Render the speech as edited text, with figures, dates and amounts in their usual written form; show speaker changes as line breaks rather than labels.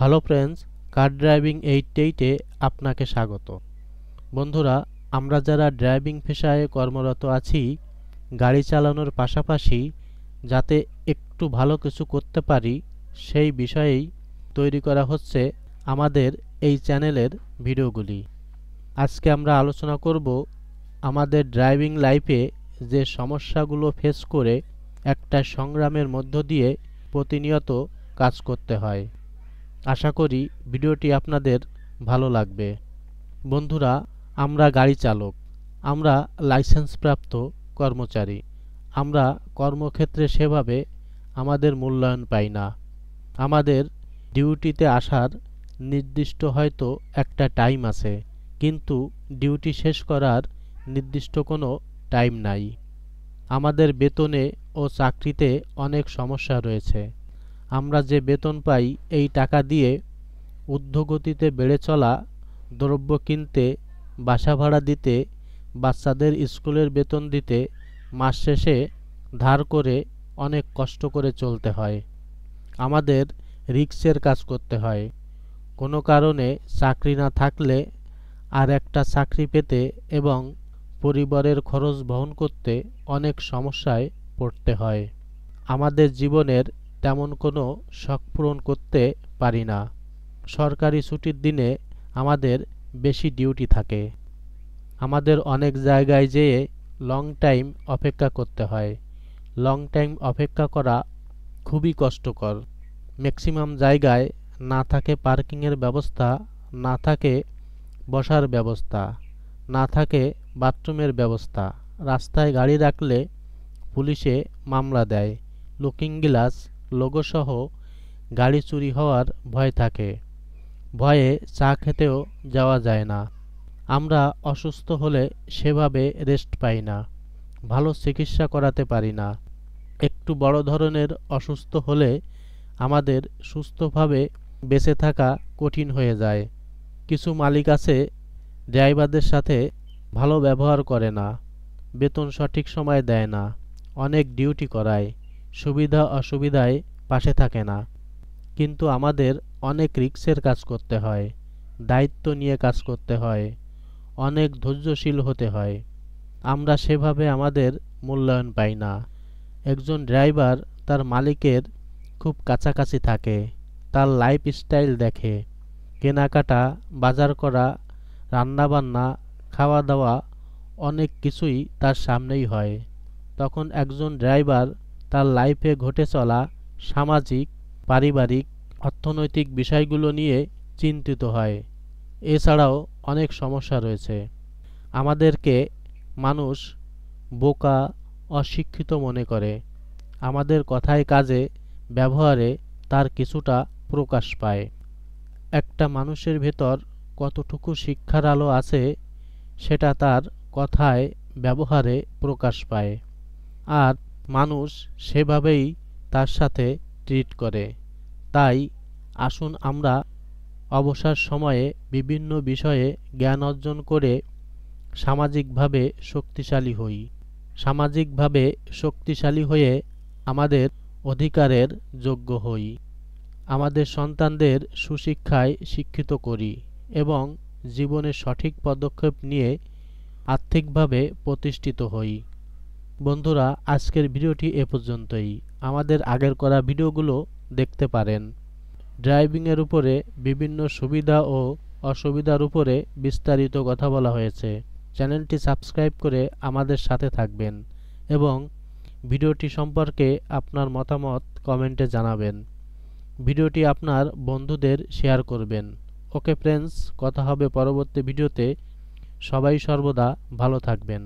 Hello friends, কার driving 88-এ আপনাকে স্বাগত। বন্ধুরা, আমরা যারা ড্রাইভিং পেশায় কর্মরত আছি, গাড়ি চালানোর পাশাপাশি যাতে একটু ভালো কিছু করতে পারি সেই বিষয়েই তৈরি করা হচ্ছে আমাদের এই চ্যানেলের ভিডিওগুলি। আজকে আমরা আলোচনা করব আমাদের ড্রাইভিং লাইফে যে সমস্যাগুলো ফেস করে একটা সংগ্রামের মধ্য দিয়ে প্রতিনিয়ত কাজ করতে হয়। আশা করি ভিডিওটি আপনাদের ভালো লাগবে। বন্ধুরা, আমরা গাড়ি চালক, আমরা লাইসেন্সপ্রাপ্ত কর্মচারী। আমরা কর্মক্ষেত্রে সেভাবে আমাদের মূল্যায়ন পাই না। আমাদের ডিউটিতে আসার নির্দিষ্ট হয়তো একটা টাইম আছে, কিন্তু ডিউটি শেষ করার নির্দিষ্ট কোনো টাইম নাই। আমাদের বেতনে ও চাকরিতে অনেক সমস্যা রয়েছে। আমরা যে বেতন পাই এই টাকা দিয়ে ঊর্ধ্বগতিতে বেড়ে চলা, দ্রব্য কিনতে, বাসা ভাড়া দিতে, বাচ্চাদের স্কুলের বেতন দিতে, মাস শেষে ধার করে অনেক কষ্ট করে চলতে হয়। আমাদের রিস্কের কাজ করতে হয়। কোনো কারণে চাকরি না থাকলে আর একটা চাকরি পেতে এবং পরিবারের খরচ বহন করতে অনেক সমস্যায় পড়তে হয়। আমাদের জীবনের তেমন কোনো শখ পূরণ করতে পারি না। সরকারি ছুটির দিনে আমাদের বেশি ডিউটি থাকে। আমাদের অনেক জায়গায় যেয়ে লং টাইম অপেক্ষা করতে হয়। লং টাইম অপেক্ষা করা খুবই কষ্টকর। ম্যাক্সিমাম জায়গায় না থাকে পার্কিংয়ের ব্যবস্থা, না থাকে বসার ব্যবস্থা, না থাকে বাথরুমের ব্যবস্থা। রাস্তায় গাড়ি রাখলে পুলিশে মামলা দেয়। লুকিং গ্লাস, লোগোসহ গাড়ি চুরি হওয়ার ভয় থাকে। ভয়ে চা খেতেও যাওয়া যায় না। আমরা অসুস্থ হলে সেভাবে রেস্ট পাই না, ভালো চিকিৎসা করাতে পারি না। একটু বড় ধরনের অসুস্থ হলে আমাদের সুস্থভাবে বেঁচে থাকা কঠিন হয়ে যায়। কিছু মালিক আছে ড্রাইভারদের সাথে ভালো ব্যবহার করে না, বেতন সঠিক সময়ে দেয় না, অনেক ডিউটি করায়, সুবিধা অসুবিধায় পাশে থাকে না। কিন্তু আমাদের অনেক রিস্কের কাজ করতে হয়, দায়িত্ব নিয়ে কাজ করতে হয়, অনেক ধৈর্যশীল হতে হয়। আমরা সেভাবে আমাদের মূল্যায়ন পাই না। একজন ড্রাইভার তার মালিকের খুব কাছাকাছি থাকে, তার লাইফস্টাইল দেখে। কেনাকাটা, বাজার করা, রান্নাবান্না, খাওয়া দাওয়া অনেক কিছুই তার সামনেই হয়। তখন একজন ড্রাইভার তার লাইফে ঘটে চলা সামাজিক, পারিবারিক, অর্থনৈতিক বিষয়গুলো নিয়ে চিন্তিত হয়। এছাড়াও অনেক সমস্যা রয়েছে। আমাদেরকে মানুষ বোকা, অশিক্ষিত মনে করে। আমাদের কথায়, কাজে, ব্যবহারে তার কিছুটা প্রকাশ পায়। একটা মানুষের ভেতর কতটুকু শিক্ষার আলো আছে সেটা তার কথায়, ব্যবহারে প্রকাশ পায়। আর মানুষ সেভাবেই তার সাথে ট্রিট করে। তাই আসুন আমরা অবসর সময়ে বিভিন্ন বিষয়ে জ্ঞান অর্জন করে সামাজিকভাবে শক্তিশালী হই। সামাজিকভাবে শক্তিশালী হয়ে আমাদের অধিকারের যোগ্য হই। আমাদের সন্তানদের সুশিক্ষায় শিক্ষিত করি এবং জীবনে সঠিক পদক্ষেপ নিয়ে আর্থিকভাবে প্রতিষ্ঠিত হই। বন্ধুরা, আজকের ভিডিওটি এ পর্যন্তই। আমাদের আগের করা ভিডিওগুলো দেখতে পারেন। ড্রাইভিংয়ের উপরে বিভিন্ন সুবিধা ও অসুবিধার উপরে বিস্তারিত কথা বলা হয়েছে। চ্যানেলটি সাবস্ক্রাইব করে আমাদের সাথে থাকবেন এবং ভিডিওটি সম্পর্কে আপনার মতামত কমেন্টে জানাবেন। ভিডিওটি আপনার বন্ধুদের শেয়ার করবেন। ওকে ফ্রেন্ডস, কথা হবে পরবর্তী ভিডিওতে। সবাই সর্বদা ভালো থাকবেন।